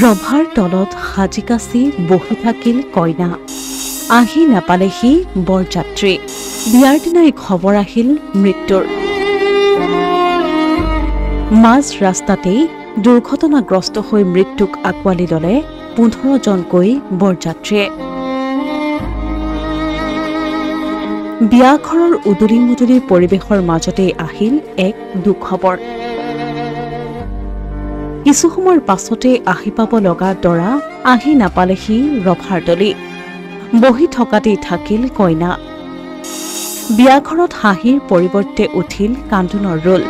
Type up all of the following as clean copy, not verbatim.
ৰভাৰ তলত সাজি কাচি বহি থাকিল কইনা আহি নাপালেহি বৰযাত্ৰী বিয়াৰ দিনাই খবৰ আহিল মৃত্যুৰ মাজ ৰাস্তাতেই দুৰ্ঘটনাগ্ৰস্ত হৈ মৃত্যুক আকোৱালি ললে 15 জনকৈ বৰযাত্ৰীয়ে বিয়াঘৰৰ উদুলি মুদুলি পৰিৱেশৰ মাজতেই আহিল এক দুখবৰ কিছু সময়ৰ পাছতে আহি পাব লগা দৰা আহি নাপালেহি ৰভাৰ তলি বহি থকাতেই থাকিল কইনা বিয়াঘৰত হাঁহিৰ পৰিৱৰ্তে উঠিল কান্দোনৰ ৰোল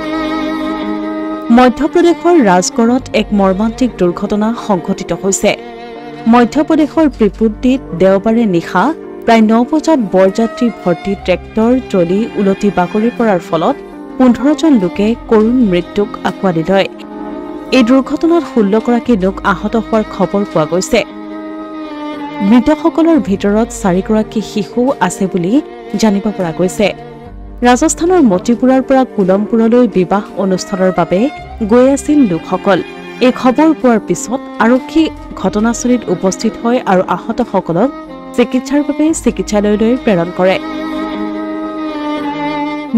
মধ্যপ্ৰদেশৰ ৰাজগড়ত এক মৰ্মান্তিক দুৰ্ঘটনা সংঘটিত হৈছে মধ্যপ্ৰদেশৰ ত্ৰিপুটিত দেওবাৰে নিশা প্ৰায় 9 বজাত বৰযাত্ৰী ভৰ্তি ট্ৰেক্টৰ ট্ৰলি উলটি বাগৰি পৰাৰ ফলত 15 জন লোকে কৰুণ মৃত্যুক আকোৱালি লয় এই দুৰ্ঘটনাত 16 গৰাকী লোক আহত হোৱাৰ খবৰ পোৱা গৈছে মৃতসকলৰ ভিতৰত 4 গৰাকী শিশু আছে বুলি জানিব পৰা গৈছে ৰাজস্থানৰ মতিপুৰাৰ পৰা কুলমপুৰলৈ বিবাহ অনুষ্ঠানৰ বাবে গৈ আছিল লোকসকল এই খবৰ পোৱাৰ পিছত আৰক্ষী ঘটনাস্থলীত উপস্থিত হয় আৰু আহতসকলক চিকিৎসাৰ বাবে চিকিৎসালয়লৈ প্ৰেৰণ কৰে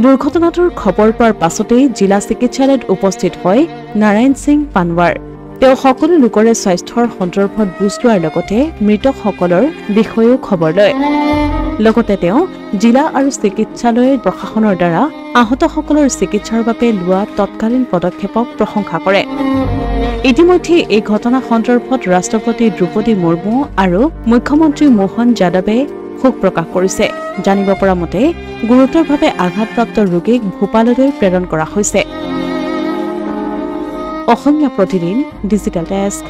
দুৰ্ঘটনাটোৰ খবৰ পোৱাৰ পাছতেই জিলা চিকিৎসালয়ত উপস্থিত হয় নাৰায়ণ সিং পানৱাৰ তেওঁ সকলো লোকৰে স্বাস্থ্যৰ সন্দৰ্ভত বুজ লোৱাৰ লগতে মৃতকসকলৰ বিষয়েও খবৰ লয় লগতে তেওঁ জিলা আৰু চিকিৎসালয়ৰ প্ৰশাসনৰ দ্বাৰা আহতসকলৰ চিকিৎসাৰ বাবে লোৱা তৎকালীন পদক্ষেপক প্ৰশংসা কৰে ইতিমধ্যে এই ঘটনা সন্দৰ্ভত ৰাষ্ট্ৰপতি দ্ৰৌপদী মুৰ্মু আৰু মুখ্যমন্ত্ৰী মোহন যাদৱে শোক প্ৰকাশ কৰিছে জানিব পৰা মতে গুৰুতৰভাৱে আঘাতপ্ৰাপ্ত ৰোগীক ভূপাললৈ প্ৰেৰণ কৰা হৈছে অসমীয়া প্ৰতিদিন ডিজিটেল ডেস্ক